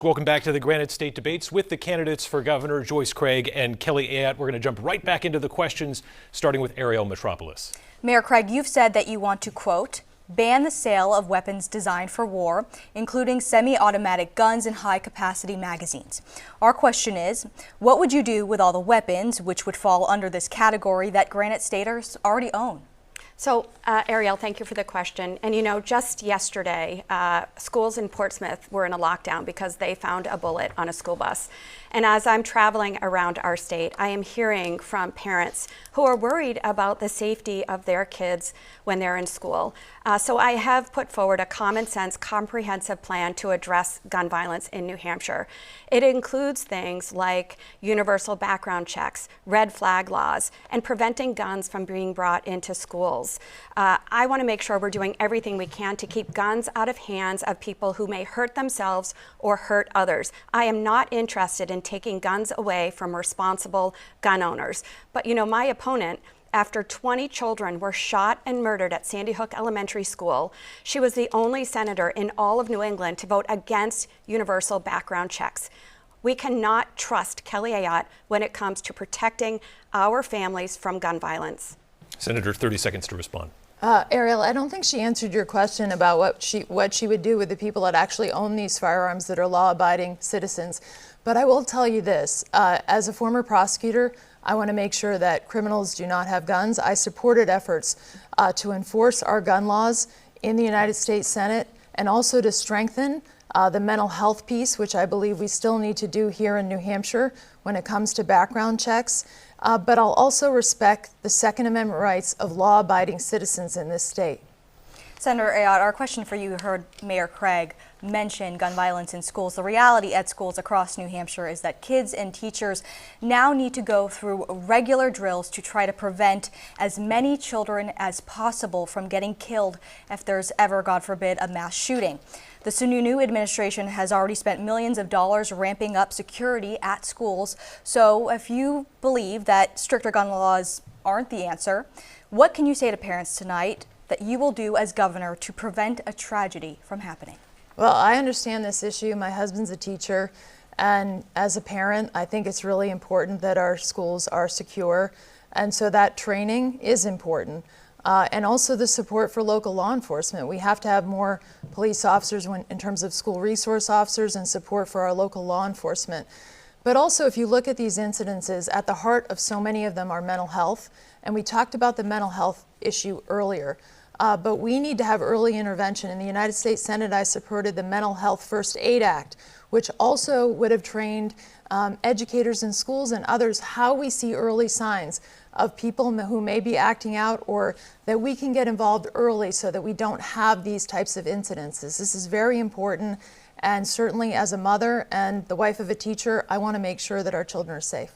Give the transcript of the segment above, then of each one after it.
Welcome back to the Granite State Debates with the candidates for governor, Joyce Craig and Kelly Ayotte. We're going to jump right back into the questions, starting with Ariel Metropolis. Mayor Craig, you've said that you want to, quote, ban the sale of weapons designed for war, including semi-automatic guns and high-capacity magazines. Our question is, what would you do with all the weapons, which would fall under this category, that Granite Staters already own? So, Ariel, thank you for the question. And you know, just yesterday, schools in Portsmouth were in a lockdown because they found a bullet on a school bus. And as I'm traveling around our state, I am hearing from parents who are worried about the safety of their kids when they're in school. So I have put forward a common sense, comprehensive plan to address gun violence in New Hampshire. It includes things like universal background checks, red flag laws, and preventing guns from being brought into schools. I want to make sure we're doing everything we can to keep guns out of hands of people who may hurt themselves or hurt others. I am not interested in taking guns away from responsible gun owners. But you know, my opponent, after 20 children were shot and murdered at Sandy Hook Elementary School, she was the only senator in all of New England to vote against universal background checks. We cannot trust Kelly Ayotte when it comes to protecting our families from gun violence. Senator, 30 seconds to respond. Ariel, I don't think she answered your question about what she would do with the people that actually own these firearms that are law-abiding citizens. But I will tell you this, as a former prosecutor, I want to make sure that criminals do not have guns. I supported efforts to enforce our gun laws in the United States Senate and also to strengthen the mental health piece, which I believe we still need to do here in New Hampshire when it comes to background checks. But I'll also respect the Second Amendment rights of law-abiding citizens in this state. Senator Ayotte, our question for you, heard Mayor Craig mention gun violence in schools. The reality at schools across New Hampshire is that kids and teachers now need to go through regular drills to try to prevent as many children as possible from getting killed if there's ever, God forbid, a mass shooting. The Sununu administration has already spent millions of dollars ramping up security at schools. So if you believe that stricter gun laws aren't the answer, what can you say to parents tonight that you will do as governor to prevent a tragedy from happening? Well, I understand this issue. My husband's a teacher, and as a parent, I think it's really important that our schools are secure, and so that training is important. And also the support for local law enforcement. We have to have more police officers in terms of school resource officers and support for our local law enforcement. But also, if you look at these incidences, at the heart of so many of them are mental health, and we talked about the mental health issue earlier. But we need to have early intervention. In the United States Senate, I supported the Mental Health First Aid Act, which also would have trained educators in schools and others how we see early signs of people who may be acting out, or that we can get involved early so that we don't have these types of incidences. This is very important, and certainly as a mother and the wife of a teacher, I want to make sure that our children are safe.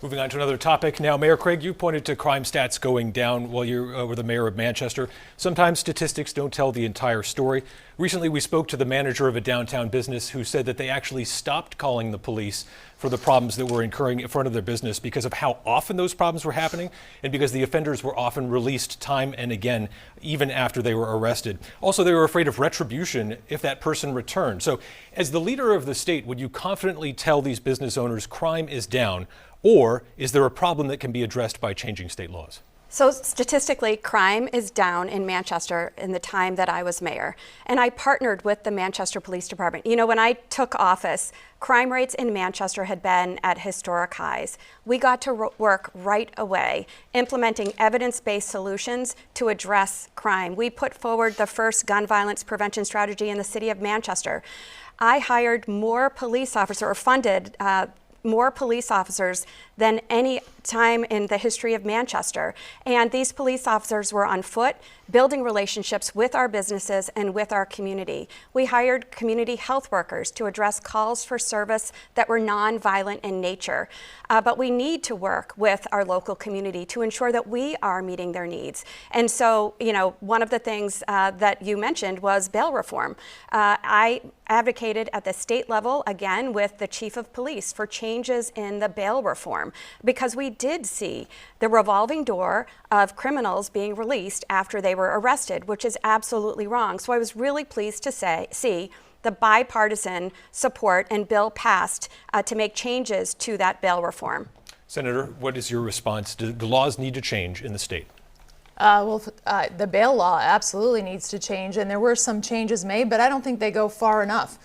Moving on to another topic now. Mayor Craig, you pointed to crime stats going down while you were the mayor of Manchester. Sometimes statistics don't tell the entire story. Recently, we spoke to the manager of a downtown business who said that they actually stopped calling the police for the problems that were occurring in front of their business because of how often those problems were happening and because the offenders were often released time and again, even after they were arrested. Also, they were afraid of retribution if that person returned. So as the leader of the state, would you confidently tell these business owners crime is down? Or is there a problem that can be addressed by changing state laws? So statistically, crime is down in Manchester in the time that I was mayor. And I partnered with the Manchester Police Department. You know, when I took office, crime rates in Manchester had been at historic highs. We got to work right away, implementing evidence-based solutions to address crime. We put forward the first gun violence prevention strategy in the city of Manchester. I hired more police officers, or funded more police officers than any time in the history of Manchester. And these police officers were on foot, building relationships with our businesses and with our community. We hired community health workers to address calls for service that were nonviolent in nature. But we need to work with our local community to ensure that we are meeting their needs. And so, you know, one of the things that you mentioned was bail reform. I advocated at the state level, again, with the chief of police for changes in the bail reform, because we did see the revolving door of criminals being released after they were arrested, which is absolutely wrong. So I was really pleased to see the bipartisan support and bill passed to make changes to that bail reform. Senator, what is your response? Do the laws need to change in the state? The bail law absolutely needs to change, and there were some changes made, but I don't think they go far enough.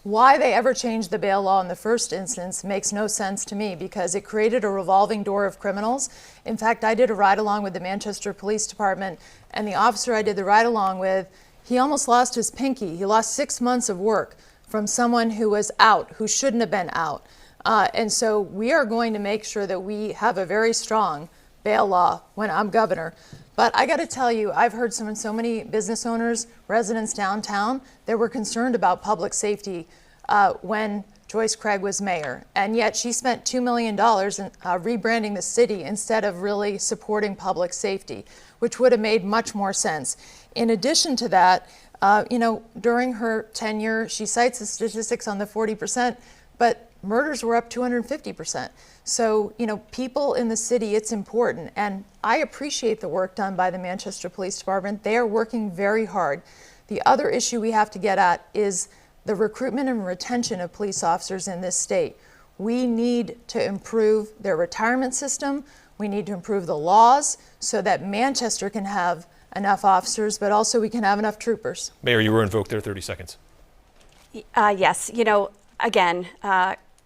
Why they ever changed the bail law in the first instance makes no sense to me, because it created a revolving door of criminals. In fact, I did a ride-along with the Manchester Police Department, and the officer I did the ride-along with, he almost lost his pinky. He lost 6 months of work from someone who was out, who shouldn't have been out. And so we are going to make sure that we have a very strong bail law when I'm governor. But I got to tell you, I've heard so many business owners, residents downtown, that were concerned about public safety when Joyce Craig was mayor. And yet she spent $2 million in rebranding the city instead of really supporting public safety, which would have made much more sense. In addition to that, during her tenure, she cites the statistics on the 40%, but murders were up 250%. So, people in the city, it's important. And I appreciate the work done by the Manchester Police Department. They are working very hard. The other issue we have to get at is the recruitment and retention of police officers in this state. We need to improve their retirement system. We need to improve the laws so that Manchester can have enough officers, but also we can have enough troopers. Mayor, you were invoked there, 30 seconds. Yes, again,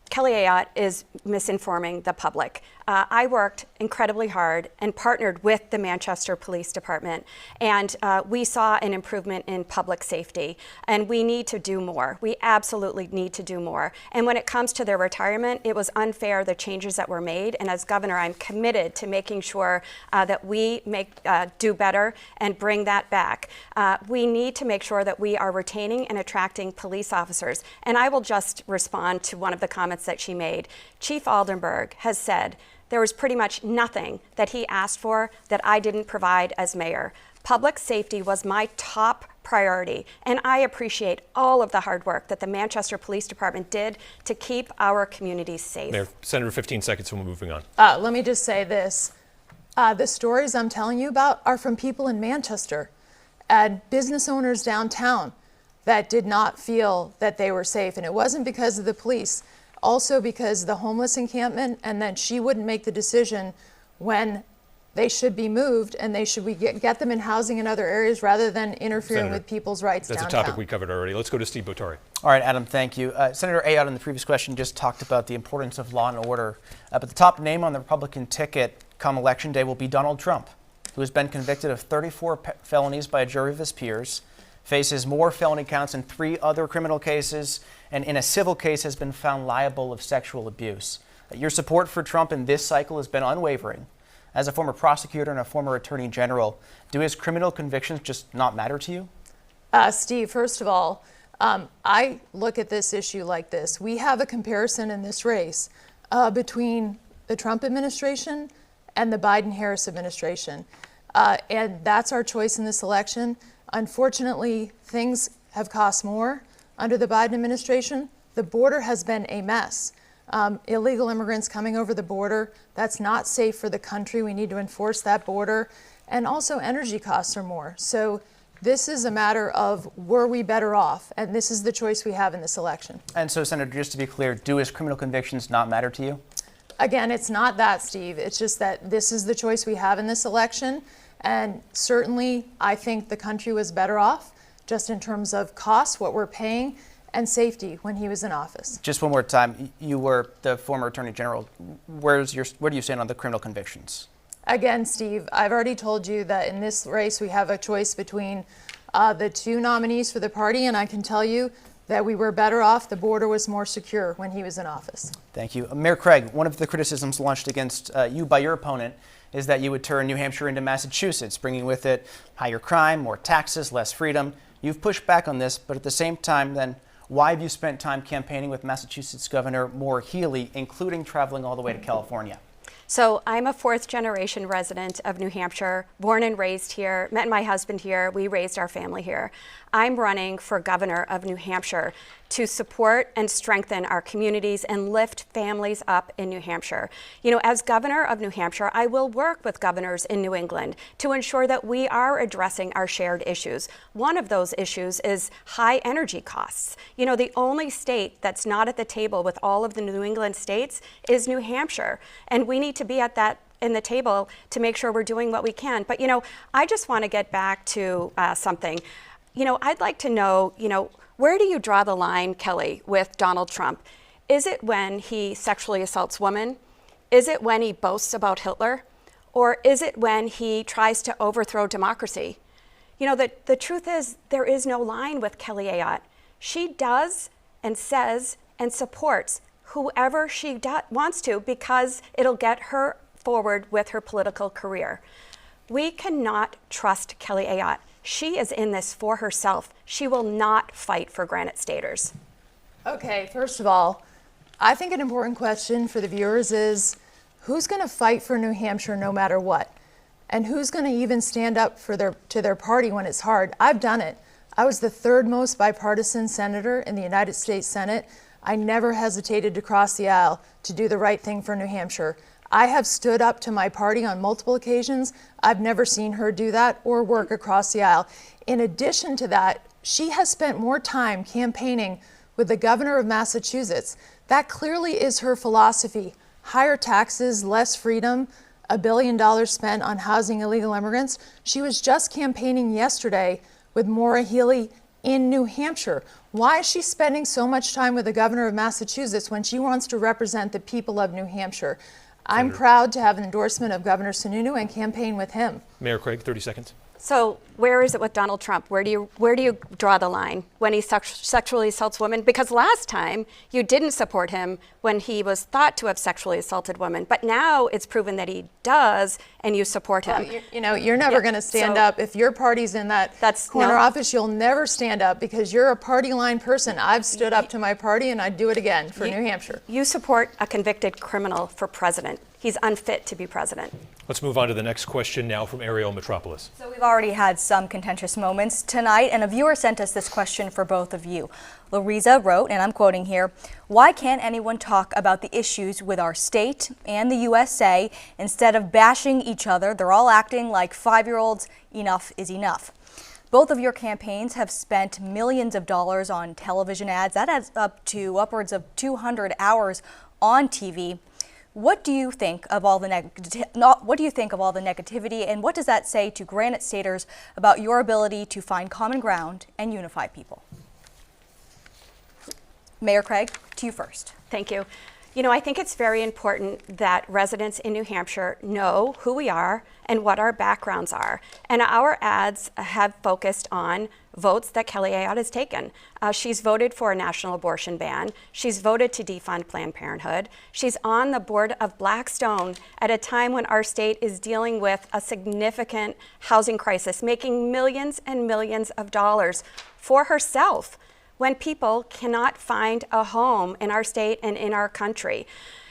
Kelly Ayotte is misinforming the public. I worked incredibly hard and partnered with the Manchester Police Department, and we saw an improvement in public safety, and we need to do more. We absolutely need to do more. And when it comes to their retirement, it was unfair, the changes that were made, and as governor, I'm committed to making sure that we do better and bring that back. We need to make sure that we are retaining and attracting police officers. And I will just respond to one of the comments that she made. Chief Aldenberg has said there was pretty much nothing that he asked for that I didn't provide as mayor. Public safety was my top priority, and I appreciate all of the hard work that the Manchester Police Department did to keep our communities safe. Mayor, Senator, 15 seconds and we're moving on. Let me just say this. The stories I'm telling you about are from people in Manchester and business owners downtown that did not feel that they were safe. And it wasn't because of the police, also because of the homeless encampment, and then she wouldn't make the decision when they should be moved, and we get them in housing in other areas rather than interfering Senator, with people's rights that's downtown. a topic we covered already. Let's go to Steve Botari. All right, Adam, thank you. Senator Ayotte in the previous question just talked about the importance of law and order, but the top name on the Republican ticket come Election Day will be Donald Trump, who has been convicted of 34 felonies by a jury of his peers, faces more felony counts in 3 other criminal cases, and in a civil case has been found liable of sexual abuse. Your support for Trump in this cycle has been unwavering. As a former prosecutor and a former attorney general, do his criminal convictions just not matter to you? Steve, first of all, I look at this issue like this. We have a comparison in this race between the Trump administration and the Biden-Harris administration. And that's our choice in this election. Unfortunately, things have cost more under the Biden administration. The border has been a mess. Illegal immigrants coming over the border, that's not safe for the country. We need to enforce that border. And also energy costs are more. So this is a matter of, were we better off? And this is the choice we have in this election. And so, Senator, just to be clear, do his criminal convictions not matter to you? Again, it's not that, Steve. It's just that this is the choice we have in this election. And certainly, I think the country was better off just in terms of costs, what we're paying, and safety when he was in office. Just one more time, you were the former Attorney General. Where do you stand on the criminal convictions? Again, Steve, I've already told you that in this race we have a choice between the 2 nominees for the party, and I can tell you that we were better off. The border was more secure when he was in office. Thank you. Mayor Craig, one of the criticisms launched against you by your opponent is that you would turn New Hampshire into Massachusetts, bringing with it higher crime, more taxes, less freedom. You've pushed back on this, but at the same time, then, why have you spent time campaigning with Massachusetts Governor Maura Healey, including traveling all the way to California? So I'm a 4th-generation resident of New Hampshire, born and raised here, met my husband here, we raised our family here. I'm running for governor of New Hampshire to support and strengthen our communities and lift families up in New Hampshire. You know, as governor of New Hampshire, I will work with governors in New England to ensure that we are addressing our shared issues. One of those issues is high energy costs. You know, the only state that's not at the table with all of the New England states is New Hampshire, and we need to be at that in the table to make sure we're doing what we can. But, you know, I just want to get back to something. You know, I'd like to know, you know, where do you draw the line, Kelly, with Donald Trump? Is it when he sexually assaults women? Is it when he boasts about Hitler? Or is it when he tries to overthrow democracy? You know, the truth is there is no line with Kelly Ayotte. She does and says and supports whoever she wants to because it'll get her forward with her political career. We cannot trust Kelly Ayotte. She is in this for herself. She will not fight for Granite Staters. Okay, first of all, I think an important question for the viewers is who's going to fight for New Hampshire no matter what? And who's going to even stand up for their party when it's hard? I've done it. I was the third most bipartisan senator in the United States Senate. I never hesitated to cross the aisle to do the right thing for New Hampshire. I have stood up to my party on multiple occasions. I've never seen her do that or work across the aisle. In addition to that, she has spent more time campaigning with the governor of Massachusetts. That clearly is her philosophy. Higher taxes, less freedom, $1 billion spent on housing illegal immigrants. She was just campaigning yesterday with Maura Healey in New Hampshire. Why is she spending so much time with the governor of Massachusetts when she wants to represent the people of New Hampshire? I'm proud to have an endorsement of Governor Sununu and campaign with him. Mayor Craig, 30 seconds. So where is it with Donald Trump? Where do you draw the line when he sexually assaults women? Because last time you didn't support him when he was thought to have sexually assaulted women, but now it's proven that he does, and you support him. Well, you're never going to stand up if your party's in that corner office. You'll never stand up because you're a party line person. I've stood up to my party, and I'd do it again for New Hampshire. You support a convicted criminal for president. He's unfit to be president. Let's move on to the next question now from Ariel Metropolis. So we've already had some contentious moments tonight, and a viewer sent us this question for both of you. Louisa wrote, and I'm quoting here, "Why can't anyone talk about the issues with our state and the USA instead of bashing each other? They're all acting like 5-year-olds. Enough is enough." Both of your campaigns have spent millions of dollars on television ads. That adds up to upwards of 200 hours on TV. What do you think of all the negativity, and what does that say to Granite Staters about your ability to find common ground and unify people? Mayor Craig, to you first. Thank you. You know, I think it's very important that residents in New Hampshire know who we are and what our backgrounds are. And our ads have focused on votes that Kelly Ayotte has taken. She's voted for a national abortion ban. She's voted to defund Planned Parenthood. She's on the board of Blackstone at a time when our state is dealing with a significant housing crisis, making millions and millions of dollars for herself when people cannot find a home in our state and in our country.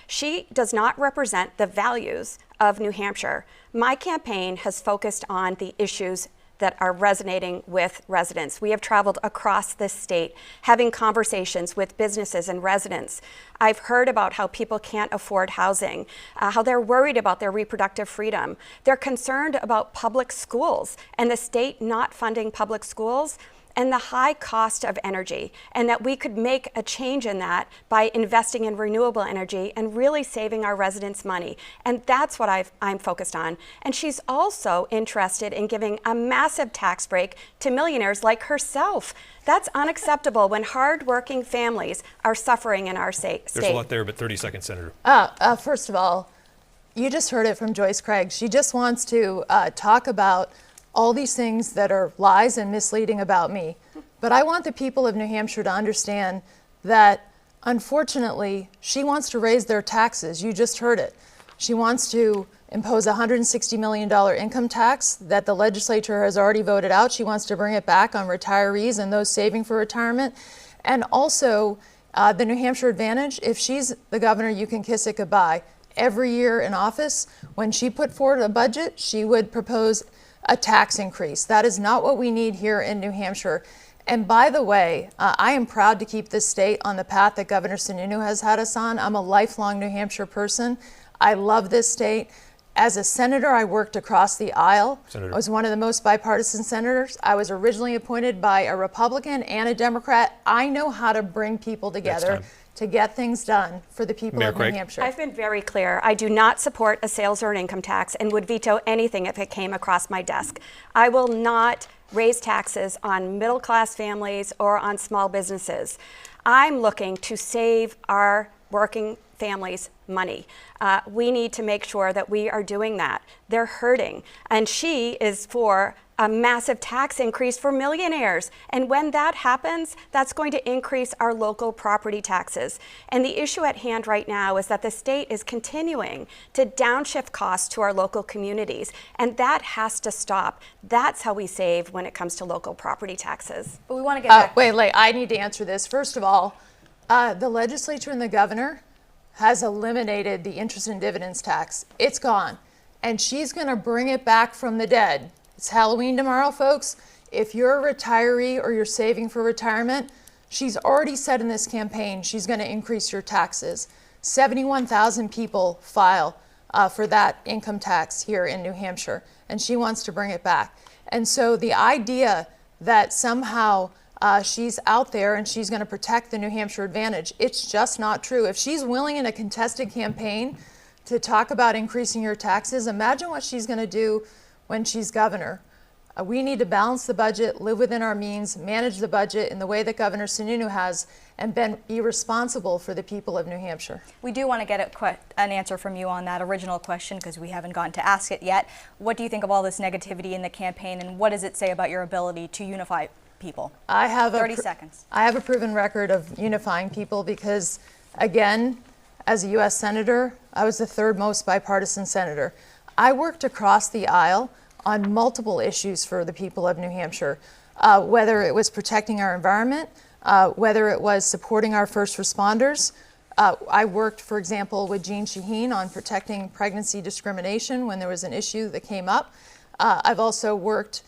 She does not represent the values of New Hampshire. My campaign has focused on the issues that are resonating with residents. We have traveled across this state, having conversations with businesses and residents. I've heard about how people can't afford housing, how they're worried about their reproductive freedom. They're concerned about public schools and the state not funding public schools, and the high cost of energy, and that we could make a change in that by investing in renewable energy and really saving our residents money. And that's what I'm focused on. And she's also interested in giving a massive tax break to millionaires like herself. That's unacceptable when hardworking families are suffering in our state. There's a lot there, but 30 seconds, Senator. First of all, you just heard it from Joyce Craig. She just wants to talk about all these things that are lies and misleading about me. But I want the people of New Hampshire to understand that, unfortunately, she wants to raise their taxes. You just heard it. She wants to impose a $160 million income tax that the legislature has already voted out. She wants to bring it back on retirees and those saving for retirement. And also, the New Hampshire Advantage, if she's the governor, you can kiss it goodbye. Every year in office, when she put forward a budget, she would propose a tax increase. That is not what we need here in New Hampshire. And by the way, I am proud to keep this state on the path that Governor Sununu has had us on. I'm a lifelong New Hampshire person. I love this state. As a senator, I worked across the aisle. Senator. I was one of the most bipartisan senators. I was originally appointed by a Republican and a Democrat. I know how to bring people together time. to get things done for the people Mayor of Craig. New Hampshire. I've been very clear. I do not support a sales or an income tax and would veto anything if it came across my desk. I will not raise taxes on middle-class families or on small businesses. I'm looking to save our working families money. We need to make sure that we are doing that. They're hurting. And she is for a massive tax increase for millionaires. And when that happens, that's going to increase our local property taxes. And the issue at hand right now is that the state is continuing to downshift costs to our local communities. And that has to stop. That's how we save when it comes to local property taxes. But we want to get back. Wait, I need to answer this. First of all, the legislature and the governor has eliminated the interest and dividends tax. It's gone. And she's going to bring it back from the dead. It's Halloween tomorrow, folks. If you're a retiree or you're saving for retirement, she's already said in this campaign she's going to increase your taxes. 71,000 people file for that income tax here in New Hampshire, and she wants to bring it back. And so the idea that somehow she's out there and she's going to protect the New Hampshire advantage, it's just not true. If she's willing in a contested campaign to talk about increasing your taxes, imagine what she's going to do when she's governor. We need to balance the budget, live within our means, manage the budget in the way that Governor Sununu has, and be responsible for the people of New Hampshire. We do want to get an answer from you on that original question because we haven't gotten to ask it yet. What do you think of all this negativity in the campaign, and what does it say about your ability to unify people? I have 30 seconds. I have a proven record of unifying people because, again, as a U.S. Senator, I was the third most bipartisan senator. I worked across the aisle on multiple issues for the people of New Hampshire, whether it was protecting our environment, whether it was supporting our first responders. I worked, for example, with Jeanne Shaheen on protecting pregnancy discrimination when there was an issue that came up. I've also worked,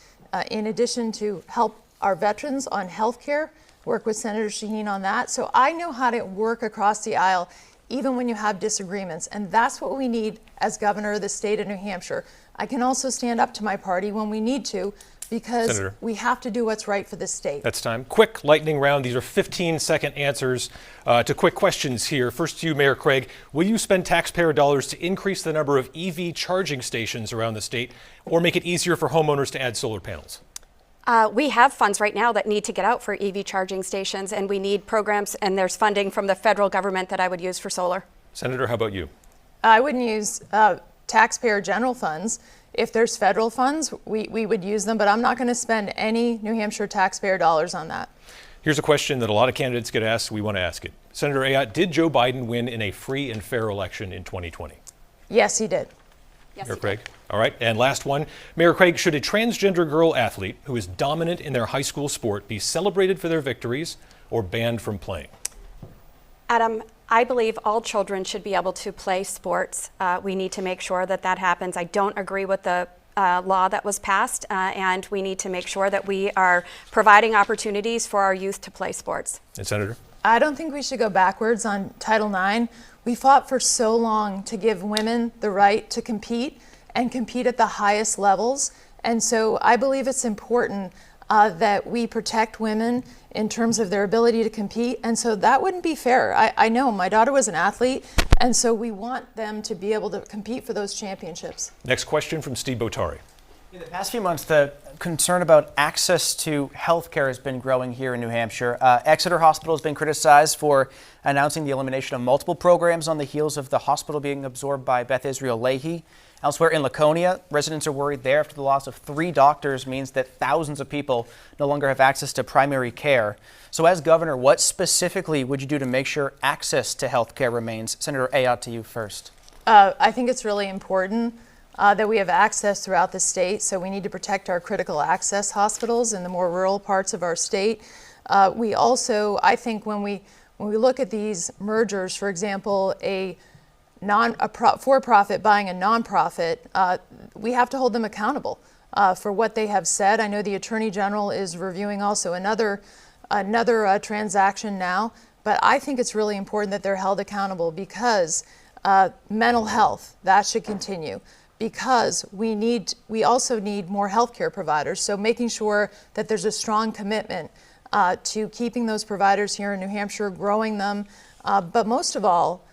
in addition to help our veterans on health care, work with Senator Shaheen on that. So I know how to work across the aisle even when you have disagreements, and that's what we need as governor of the state of New Hampshire. I can also stand up to my party when we need to because Senator. we have to do what's right for the state. That's time. Quick lightning round. These are 15-second answers to quick questions here. First to you, Mayor Craig. Will you spend taxpayer dollars to increase the number of EV charging stations around the state or make it easier for homeowners to add solar panels? We have funds right now that need to get out for EV charging stations, and we need programs, and there's funding from the federal government that I would use for solar. Senator, how about you? I wouldn't use taxpayer general funds. If there's federal funds, we would use them, but I'm not going to spend any New Hampshire taxpayer dollars on that. Here's a question that a lot of candidates get asked. We want to ask it. Senator Ayotte, did Joe Biden win in a free and fair election in 2020? Yes, he did. Yes, Mayor you Craig. All right, and last one. Mayor Craig, should a transgender girl athlete who is dominant in their high school sport be celebrated for their victories or banned from playing? Adam, I believe all children should be able to play sports. We need to make sure that that happens. I don't agree with the law that was passed, and we need to make sure that we are providing opportunities for our youth to play sports. And Senator? I don't think we should go backwards on Title IX. We fought for so long to give women the right to compete and compete at the highest levels. And so I believe it's important that we protect women in terms of their ability to compete. And so that wouldn't be fair. I know my daughter was an athlete, and so we want them to be able to compete for those championships. Next question from Steve Botari. In the past few months, the concern about access to health care has been growing here in New Hampshire. Exeter Hospital has been criticized for announcing the elimination of multiple programs on the heels of the hospital being absorbed by Beth Israel Lahey. Elsewhere in Laconia, residents are worried there after the loss of 3 doctors means that thousands of people no longer have access to primary care. So as governor, what specifically would you do to make sure access to health care remains? Senator Ayotte, to you first. I think it's really important that we have access throughout the state, so we need to protect our critical access hospitals in the more rural parts of our state. We also, I think when we look at these mergers, for example, a for-profit buying a nonprofit, we have to hold them accountable. for what they have said. I know the Attorney General is reviewing also another transaction now, but I think it's really important that they're held accountable because mental health, that should continue. Because we also need more healthcare providers. So making sure that there's a strong commitment to keeping those providers here in New Hampshire, growing them, but most of all,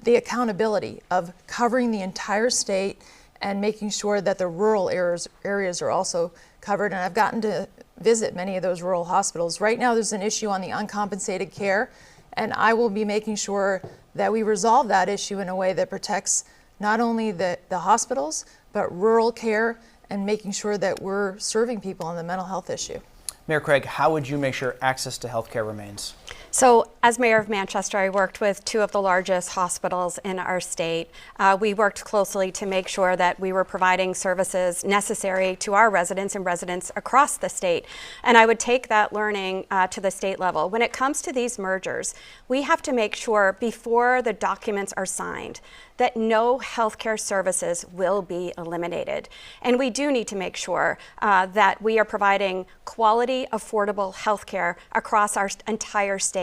the accountability of covering the entire state and making sure that the rural areas are also covered. And I've gotten to visit many of those rural hospitals. Right now there's an issue on the uncompensated care, and I will be making sure that we resolve that issue in a way that protects not only the hospitals, but rural care and making sure that we're serving people on the mental health issue. Mayor Craig, how would you make sure access to health care remains? So as mayor of Manchester, I worked with two of the largest hospitals in our state. We worked closely to make sure that we were providing services necessary to our residents and residents across the state. And I would take that learning to the state level. When it comes to these mergers, we have to make sure before the documents are signed that no healthcare services will be eliminated. And we do need to make sure that we are providing quality, affordable healthcare across our entire state.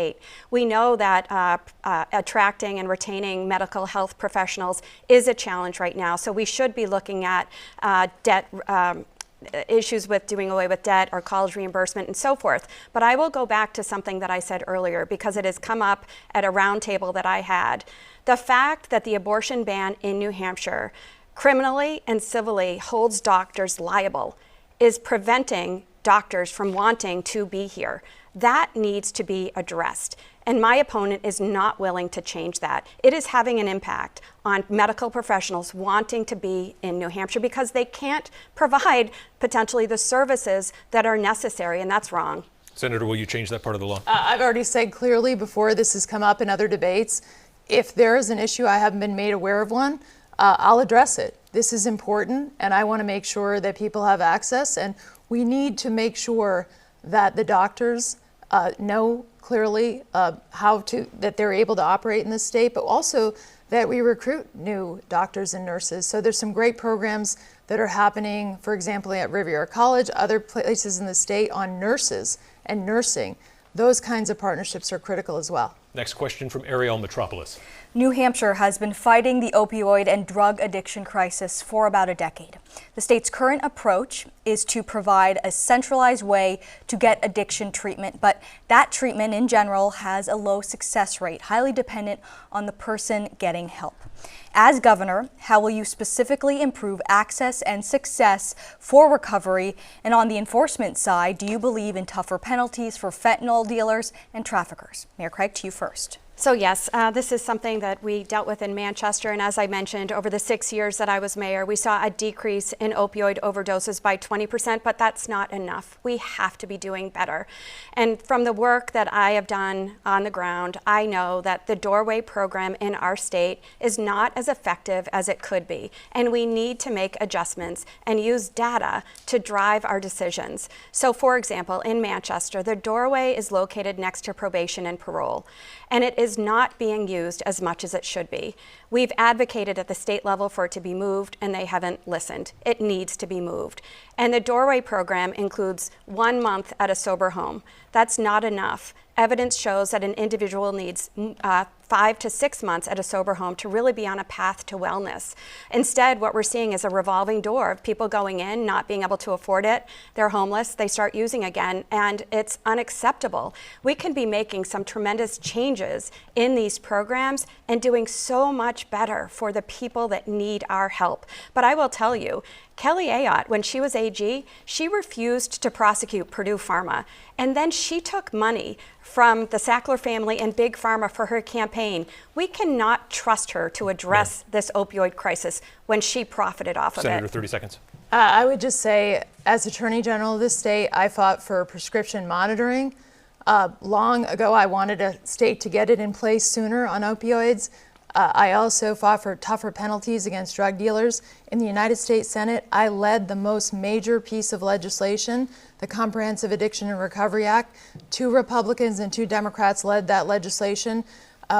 We know that attracting and retaining medical health professionals is a challenge right now, so we should be looking at debt issues with doing away with debt or college reimbursement and so forth. But I will go back to something that I said earlier because it has come up at a roundtable that I had. The fact that the abortion ban in New Hampshire criminally and civilly holds doctors liable is preventing doctors from wanting to be here. That needs to be addressed. And my opponent is not willing to change that. It is having an impact on medical professionals wanting to be in New Hampshire because they can't provide potentially the services that are necessary, and that's wrong. Senator, will you change that part of the law? I've already said clearly before this has come up in other debates, if there is an issue, I haven't been made aware of one, I'll address it. This is important, and I want to make sure that people have access, and we need to make sure that the doctors know clearly that they're able to operate in this state, but also that we recruit new doctors and nurses. So there's some great programs that are happening, for example, at Riviera College, other places in the state on nurses and nursing. Those kinds of partnerships are critical as well. Next question from Ariel Metropolis. New Hampshire has been fighting the opioid and drug addiction crisis for about a decade. The state's current approach is to provide a centralized way to get addiction treatment, but that treatment in general has a low success rate, highly dependent on the person getting help. As governor, how will you specifically improve access and success for recovery? And on the enforcement side, do you believe in tougher penalties for fentanyl dealers and traffickers? Mayor Craig, to you first. So yes, this is something that we dealt with in Manchester, and as I mentioned, over the 6 years that I was mayor, we saw a decrease in opioid overdoses by 20%, but that's not enough. We have to be doing better. And from the work that I have done on the ground, I know that the Doorway program in our state is not as effective as it could be, and we need to make adjustments and use data to drive our decisions. So for example, in Manchester, the Doorway is located next to probation and parole, and it is not being used as much as it should be. We've advocated at the state level for it to be moved, and they haven't listened. It needs to be moved. And the Doorway program includes 1 month at a sober home. That's not enough. Evidence shows that an individual needs 5 to 6 months at a sober home to really be on a path to wellness. Instead, what we're seeing is a revolving door of people going in, not being able to afford it, they're homeless, they start using again, and it's unacceptable. We can be making some tremendous changes in these programs and doing so much better for the people that need our help. But I will tell you, Kelly Ayotte, when she was AG, she refused to prosecute Purdue Pharma, and then she took money from the Sackler family and Big Pharma for her campaign. We cannot trust her to address this opioid crisis when she profited off of Senator, it. 30 seconds. I would just say, as Attorney General of this state, I fought for prescription monitoring. Long ago, I wanted a state to get it in place sooner on opioids. I also fought for tougher penalties against drug dealers. In the United States Senate, I led the most major piece of legislation, the Comprehensive Addiction and Recovery Act. 2 Republicans and 2 Democrats led that legislation.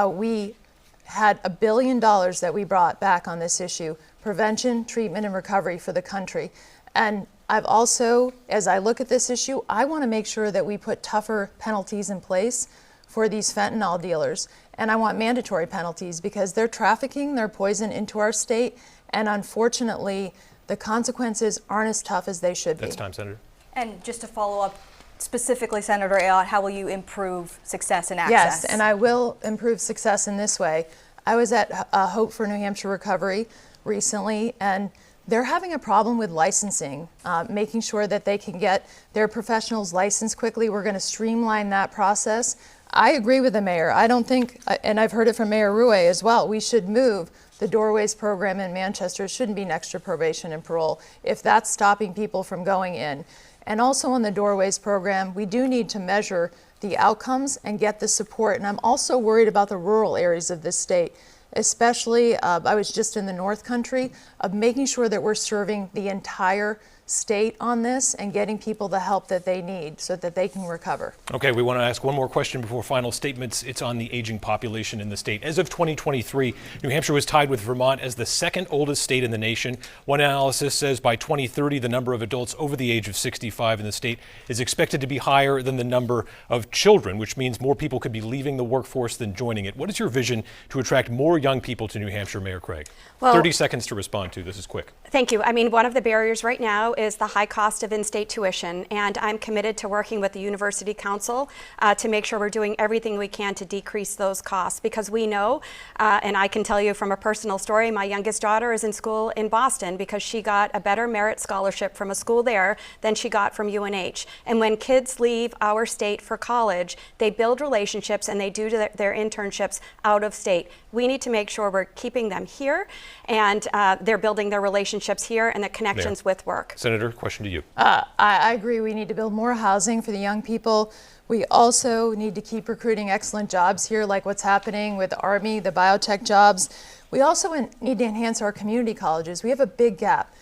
We had $1 billion that we brought back on this issue, prevention, treatment, and recovery for the country. And I've also, as I look at this issue, I want to make sure that we put tougher penalties in place for these fentanyl dealers. And I want mandatory penalties because they're trafficking their poison into our state. And unfortunately, the consequences aren't as tough as they should be. That's time, Senator. And just to follow up specifically, Senator Ayotte, how will you improve success and access? Yes, and I will improve success in this way. I was at Hope for New Hampshire Recovery recently, and they're having a problem with licensing, making sure that they can get their professionals licensed quickly. We're going to streamline that process. I agree with the mayor. I don't think, and I've heard it from Mayor Rue as well, we should move the Doorways program in Manchester. It shouldn't be next to probation and parole if that's stopping people from going in. And also on the Doorways program, we do need to measure the outcomes and get the support. And I'm also worried about the rural areas of this state, especially, I was just in the North Country, of making sure that we're serving the entire state on this and getting people the help that they need so that they can recover. Okay, we want to ask one more question before final statements. It's on the aging population in the state. As of 2023, New Hampshire was tied with Vermont as the second oldest state in the nation. One analysis says by 2030, the number of adults over the age of 65 in the state is expected to be higher than the number of children, which means more people could be leaving the workforce than joining it. What is your vision to attract more young people to New Hampshire, Mayor Craig? Well, 30 seconds to respond to. This is quick. Thank you. I mean, one of the barriers right now is the high cost of in-state tuition, and I'm committed to working with the University Council to make sure we're doing everything we can to decrease those costs, because we know, and I can tell you from a personal story, my youngest daughter is in school in Boston because she got a better merit scholarship from a school there than she got from UNH. And when kids leave our state for college, they build relationships and they do their internships out of state. We need to make sure we're keeping them here and they're building their relationships here and the connections with work. Senator, question to you. I agree. We need to build more housing for the young people. We also need to keep recruiting excellent jobs here, like what's happening with the Army, the biotech jobs. We also need to enhance our community colleges. We have a big gap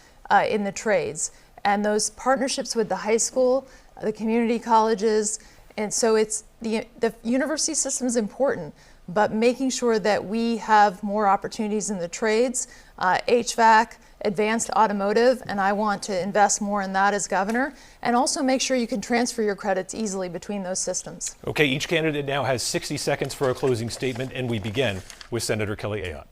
in the trades, and those partnerships with the high school, the community colleges, and so it's the university system is important, but making sure that we have more opportunities in the trades, HVAC, advanced automotive, and I want to invest more in that as governor, and also make sure you can transfer your credits easily between those systems. Okay, each candidate now has 60 seconds for a closing statement, and we begin with Senator Kelly Ayotte.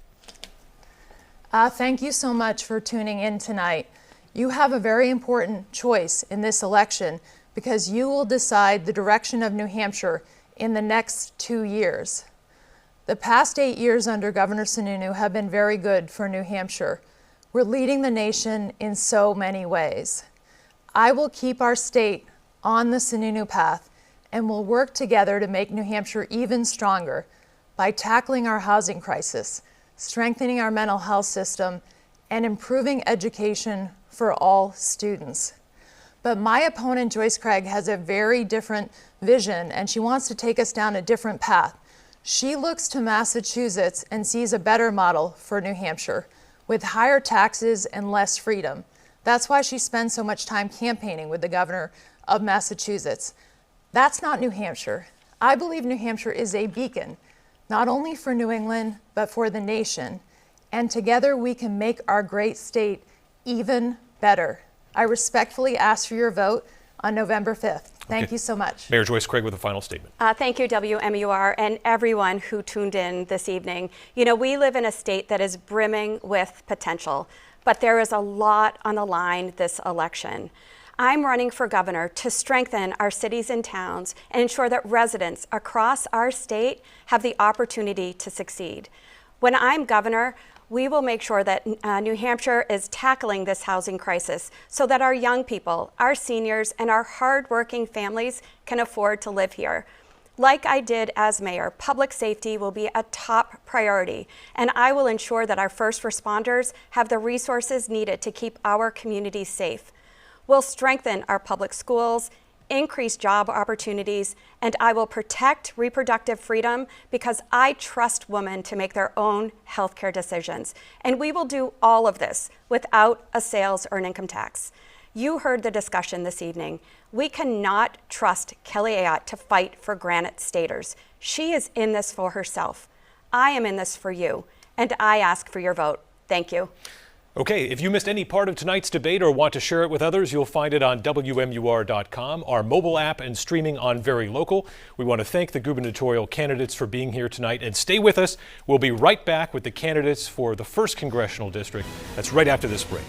Thank you so much for tuning in tonight. You have a very important choice in this election because you will decide the direction of New Hampshire in the next 2 years. The past 8 years under Governor Sununu have been very good for New Hampshire. We're leading the nation in so many ways. I will keep our state on the Sununu path and will work together to make New Hampshire even stronger by tackling our housing crisis, strengthening our mental health system, and improving education for all students. But my opponent, Joyce Craig, has a very different vision, and she wants to take us down a different path. She looks to Massachusetts and sees a better model for New Hampshire, with higher taxes and less freedom. That's why she spends so much time campaigning with the governor of Massachusetts. That's not New Hampshire. I believe New Hampshire is a beacon, not only for New England, but for the nation. And together we can make our great state even better. I respectfully ask for your vote on November 5th. Thank you so much. Mayor Joyce Craig with a final statement. Thank you, WMUR, and everyone who tuned in this evening. You know, we live in a state that is brimming with potential, but there is a lot on the line this election. I'm running for governor to strengthen our cities and towns and ensure that residents across our state have the opportunity to succeed. When I'm governor, we will make sure that New Hampshire is tackling this housing crisis so that our young people, our seniors, and our hardworking families can afford to live here. Like I did as mayor, public safety will be a top priority, and I will ensure that our first responders have the resources needed to keep our communities safe. We'll strengthen our public schools, increase job opportunities, and I will protect reproductive freedom because I trust women to make their own healthcare decisions. And we will do all of this without a sales or an income tax. You heard the discussion this evening. We cannot trust Kelly Ayotte to fight for Granite Staters. She is in this for herself. I am in this for you, and I ask for your vote. Thank you. Okay, if you missed any part of tonight's debate or want to share it with others, you'll find it on WMUR.com, our mobile app, and streaming on Very Local. We want to thank the gubernatorial candidates for being here tonight, and stay with us. We'll be right back with the candidates for the 1st Congressional District. That's right after this break.